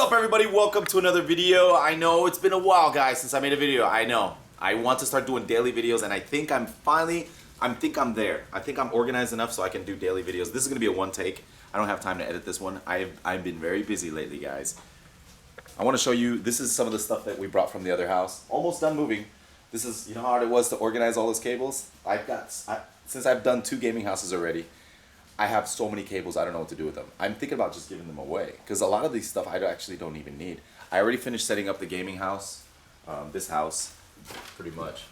up, everybody? Welcome to another video. I know it's been a while, guys, since I made a video. I know. I want to start doing daily videos, and I think I'm there. I think I'm organized enough so I can do daily videos. This is gonna be a one take. I don't have time to edit this one. I've been very busy lately, guys. I want to show you. This is some of the stuff that we brought from the other house. Almost done moving. This is, you know how hard it was to organize all those cables. Since I've done 2 gaming houses already, I have so many cables, I don't know what to do with them. I'm thinking about just giving them away, because a lot of these stuff I actually don't even need. I already finished setting up the gaming house, this house, pretty much.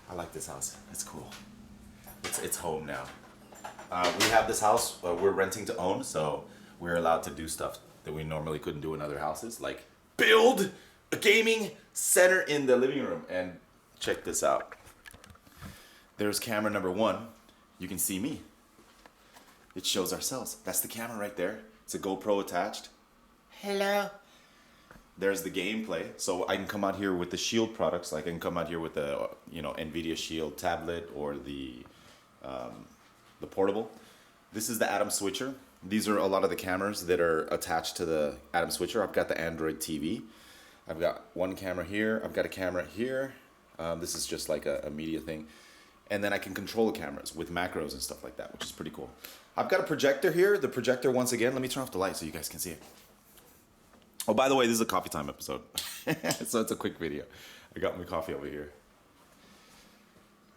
I like this house, it's cool. It's home now. We have this house, we're renting to own, so we're allowed to do stuff that we normally couldn't do in other houses, like build a gaming center in the living room. And check this out. There's camera number 1. You can see me. It shows ourselves. That's the camera right there. It's a GoPro attached. Hello. There's the gameplay. So I can come out here with the Shield products. Like I can come out here with the NVIDIA Shield tablet or the portable. This is the Atom switcher. These are a lot of the cameras that are attached to the Atom switcher. I've got the Android TV. I've got one camera here. I've got a camera here. This is just like a media thing. And then I can control the cameras with macros and stuff like that, which is pretty cool. I've got a projector here. The projector, once again, let me turn off the light so you guys can see it. Oh, by the way, this is a coffee time episode. So it's a quick video. I got my coffee over here.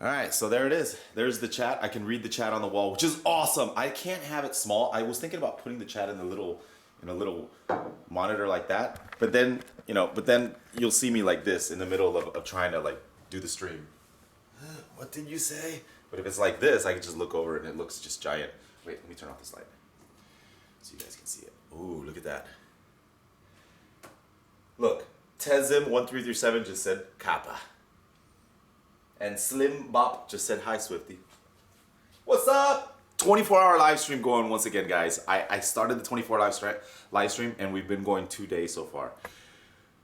All right, so there it is. There's the chat. I can read the chat on the wall, which is awesome. I can't have it small. I was thinking about putting the chat in a little monitor like that. But then, you'll see me like this in the middle of trying to like do the stream. What did you say? But if it's like this, I can just look over it and it looks just giant. Wait, let me turn off this light so you guys can see it. Ooh, look at that. Look, Tezim1337 just said Kappa. And Slim Bop just said hi, Swifty. What's up? 24-hour live stream going once again, guys. I started the 24-hour live stream and we've been going 2 days so far.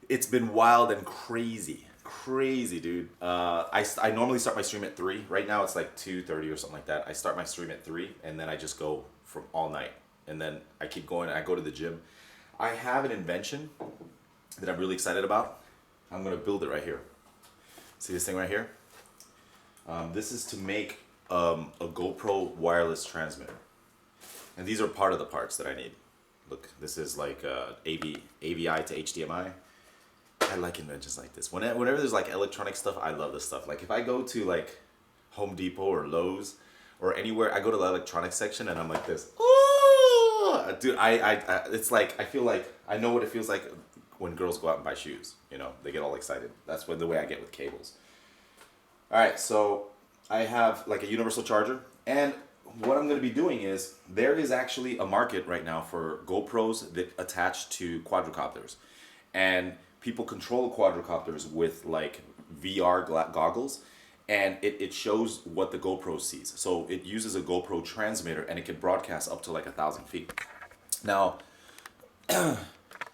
It's been wild and crazy. Crazy, dude. I normally start my stream at 3. Right now it's like 2:30 or something like that. I start my stream at 3 and then I just go from all night. And then I keep going. I go to the gym. I have an invention that I'm really excited about. I'm going to build it right here. See this thing right here? This is to make a GoPro wireless transmitter. And these are part of the parts that I need. Look, this is like AVI to HDMI. I like inventions like this. Whenever there's like electronic stuff, I love this stuff. Like if I go to like Home Depot or Lowe's or anywhere, I go to the electronics section and I'm like this. Ooh! Dude, it's like I feel like I know what it feels like when girls go out and buy shoes. They get all excited. That's the way I get with cables. All right, so I have like a universal charger, and what I'm going to be doing is there is actually a market right now for GoPros that attach to quadricopters, and people control quadricopters with like VR goggles, and it shows what the GoPro sees. So it uses a GoPro transmitter and it can broadcast up to like 1,000 feet. Now,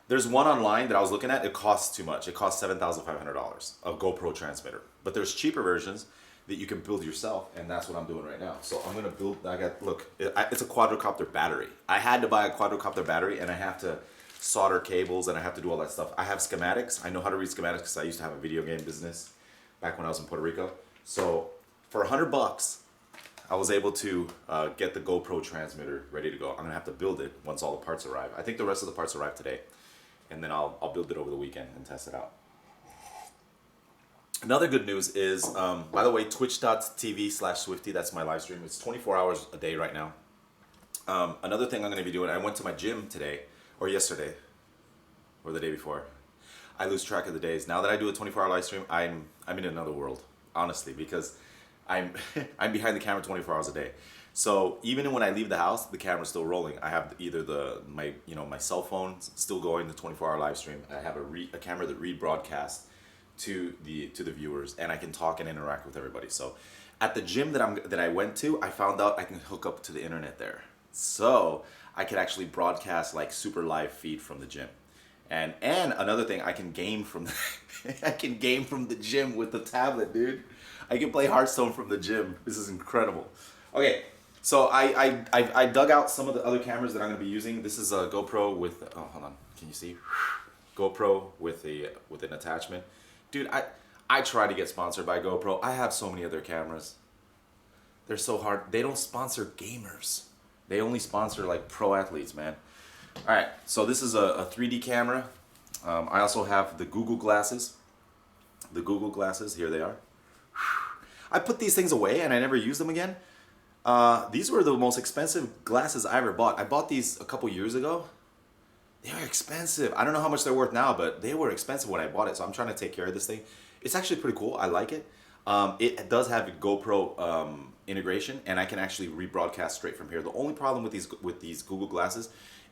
there's one online that I was looking at. It costs too much. It costs $7,500, a GoPro transmitter. But there's cheaper versions that you can build yourself, and that's what I'm doing right now. So I'm gonna build. It's a quadricopter battery. I had to buy a quadricopter battery, and I have to solder cables and I have to do all that stuff. I have schematics. I know how to read schematics because I used to have a video game business back when I was in Puerto Rico. So for $100, I was able to get the GoPro transmitter ready to go. I'm gonna have to build it once all the parts arrive. I think the rest of the parts arrive today, and then I'll build it over the weekend and test it out. Another good news is, by the way, twitch.tv/Swifty, that's my live stream. It's 24 hours a day right now. Another thing I'm gonna be doing, I went to my gym today, or yesterday, or the day before. I lose track of the days. Now that I do a 24-hour live stream, I'm in another world, honestly, because I'm behind the camera 24 hours a day. So even when I leave the house, the camera's still rolling. I have either my cell phone still going, the 24-hour live stream. I have a camera that rebroadcasts to the viewers, and I can talk and interact with everybody. So at the gym that I went to, I found out I can hook up to the internet there. So I could actually broadcast like super live feed from the gym. And another thing, I can game from the gym with the tablet, dude. I can play Hearthstone from the gym. This is incredible. Okay, so I dug out some of the other cameras that I'm gonna be using. This is a GoPro with, oh, hold on, can you see? GoPro with an attachment. Dude, I try to get sponsored by GoPro. I have so many other cameras. They're so hard. They don't sponsor gamers. They only sponsor like pro athletes, man. All right, so this is a 3D camera. I also have the Google glasses. The Google glasses, here they are. I put these things away and I never use them again. These were the most expensive glasses I ever bought. I bought these a couple years ago. They were expensive. I don't know how much they're worth now, but they were expensive when I bought it, so I'm trying to take care of this thing. It's actually pretty cool. I like it. It does have a GoPro integration, and I can actually rebroadcast straight from here. The only problem with these Google glasses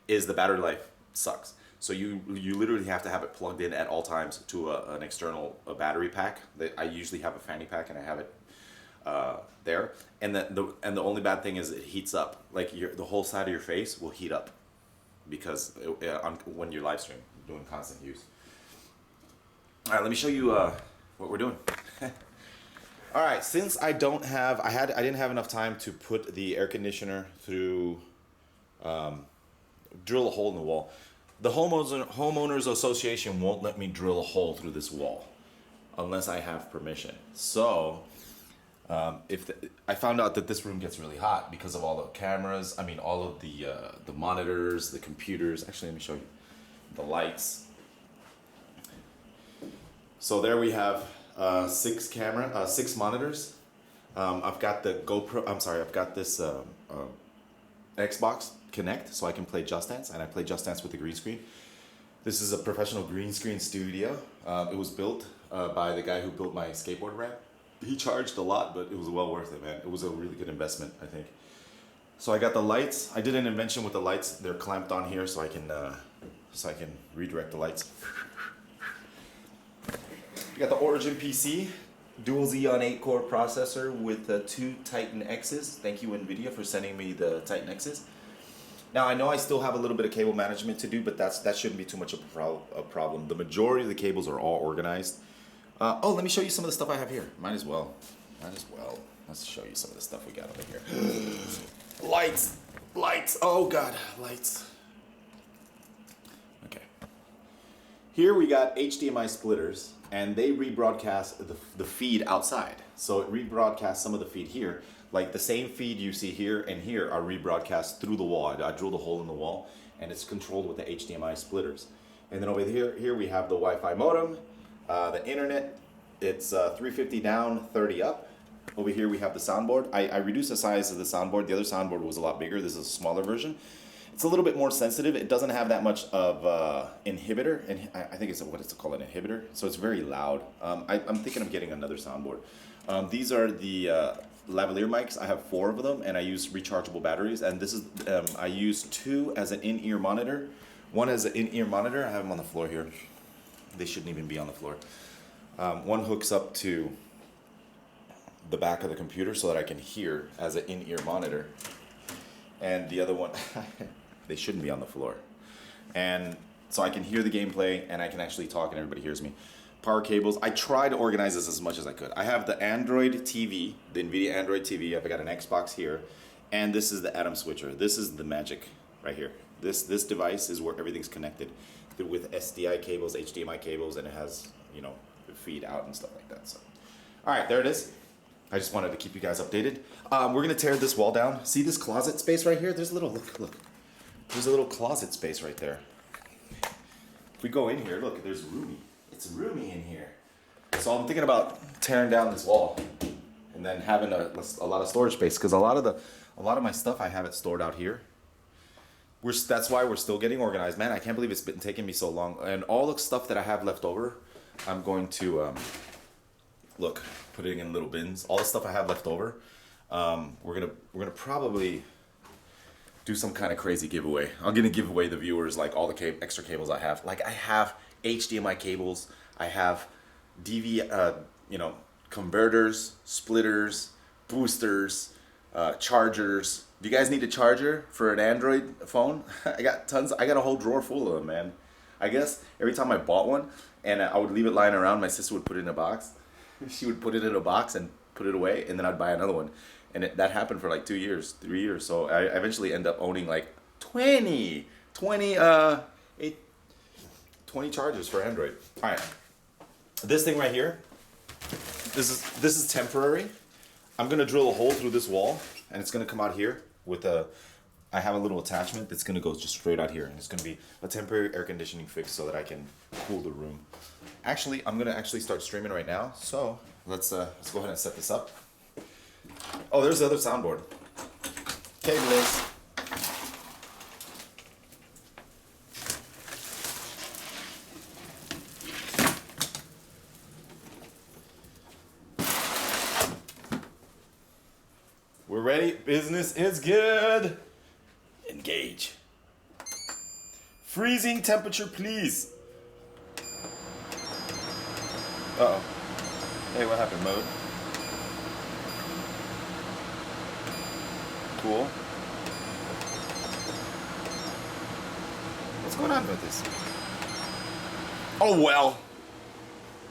is the battery life sucks. So you literally have to have it plugged in at all times to an external battery pack. I usually have a fanny pack, and I have it there. And the only bad thing is it heats up. Like the whole side of your face will heat up because when you're live stream doing constant use. All right, let me show you what we're doing. All right, since I didn't have enough time to put the air conditioner through, drill a hole in the wall. The homeowners association won't let me drill a hole through this wall unless I have permission. So, I found out that this room gets really hot because of all the cameras. I mean, all of the monitors, the computers. Actually, let me show you the lights. So there we have 6 monitors. I've got the GoPro. I'm sorry, I've got this Xbox Connect, so I can play Just Dance, and I play Just Dance with the green screen. This is a professional green screen studio. It was built by the guy who built my skateboard ramp. He charged a lot, but it was well worth it, man. It was a really good investment, I think. So I got the lights. I did an invention with the lights. They're clamped on here, so I can redirect the lights. You got the Origin PC, dual Xeon 8-core processor with 2 Titan X's. Thank you, NVIDIA, for sending me the Titan X's. Now, I know I still have a little bit of cable management to do, but that shouldn't be too much of a problem. The majority of the cables are all organized. Let me show you some of the stuff I have here. Might as well. Let's show you some of the stuff we got over here. Lights. Oh, God, lights. Okay. Here we got HDMI splitters, and they rebroadcast the feed outside. So it rebroadcasts some of the feed here. Like the same feed you see here and here are rebroadcast through the wall. I drilled a hole in the wall, and it's controlled with the HDMI splitters. And then over here we have the Wi-Fi modem, the internet. It's 350 down, 30 up. Over here we have the soundboard. I reduced the size of the soundboard. The other soundboard was a lot bigger. This is a smaller version. It's a little bit more sensitive. It doesn't have that much of inhibitor, and I think it's what it's called, an inhibitor. So it's very loud. I'm thinking of getting another soundboard. These are the lavalier mics. I have 4 of them, and I use rechargeable batteries. And this is I use 2 as an in-ear monitor. One as an in-ear monitor. I have them on the floor here. They shouldn't even be on the floor. One hooks up to the back of the computer so that I can hear as an in-ear monitor, and the other one. They shouldn't be on the floor. And so I can hear the gameplay and I can actually talk and everybody hears me. Power cables. I try to organize this as much as I could. I have the Android TV, the NVIDIA Android TV. I've got an Xbox here. And this is the Atom switcher. This is the magic right here. This device is where everything's connected with SDI cables, HDMI cables, and it has, feed out and stuff like that. So, all right, there it is. I just wanted to keep you guys updated. We're going to tear this wall down. See this closet space right here? There's a little, look. There's a little closet space right there. If we go in here, look, there's roomy. It's roomy in here. So I'm thinking about tearing down this wall and then having a lot of storage space, because a lot of my stuff I have it stored out here. That's why we're still getting organized, man. I can't believe it's been taking me so long. And all the stuff that I have left over, I'm going to put it in little bins. All the stuff I have left over, we're gonna probably do some kind of crazy giveaway. I'm gonna give away the viewers like all the extra cables I have. Like I have HDMI cables, I have converters, splitters, boosters, chargers. Do you guys need a charger for an Android phone? I got tons. I got a whole drawer full of them, man. I guess every time I bought one and I would leave it lying around, my sister would put it in a box. She would put it in a box and put it away, and then I'd buy another one. And that happened for like 2 years, 3 years. So I eventually end up owning like 20 20 chargers for Android. All right, this thing right here, this is temporary. I'm gonna drill a hole through this wall, and it's gonna come out here with a. I have a little attachment that's gonna go just straight out here, and it's gonna be a temporary air conditioning fix so that I can cool the room. Actually, I'm gonna start streaming right now. So let's go ahead and set this up. Oh, there's the other soundboard. Okay, Liz. We're ready. Business is good. Engage. Freezing temperature, please. Uh-oh. Hey, what happened, mode? Cool. What's going on with this? Oh, well.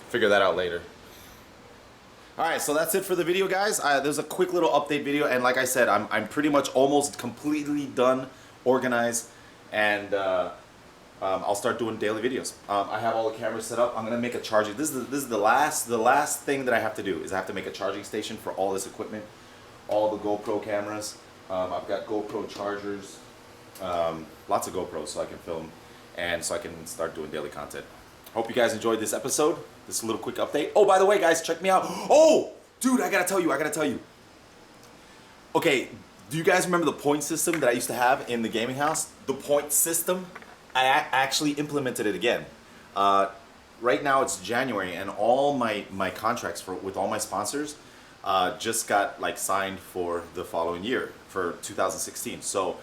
Figure that out later. Alright, so that's it for the video, guys. There's a quick little update video, and like I said, I'm pretty much almost completely done, organized, and I'll start doing daily videos. I have all the cameras set up. I'm gonna make a charging. This is the last thing that I have to do is I have to make a charging station for all this equipment, all the GoPro cameras. I've got GoPro chargers, lots of GoPros so I can film, and so I can start doing daily content. Hope you guys enjoyed this episode. This little quick update. Oh, by the way, guys, check me out. Oh, dude, I gotta tell you. Okay, do you guys remember the point system that I used to have in the gaming house? The point system, I actually implemented it again. Right now it's January, and all my contracts with all my sponsors just got like signed for the following year, for 2016. So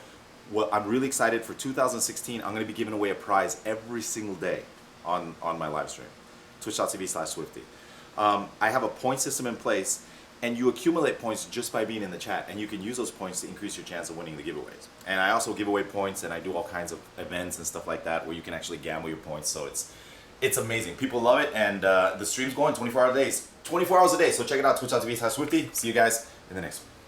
I'm really excited for 2016. I'm gonna be giving away a prize every single day on my live stream. Twitch.tv/Swifty. I have a point system in place, and you accumulate points just by being in the chat, and you can use those points to increase your chance of winning the giveaways. And I also give away points, and I do all kinds of events and stuff like that where you can actually gamble your points. So it's amazing. People love it, and the stream's going 24 hours a day. So check it out, Twitch.tv/Swifty. See you guys in the next one.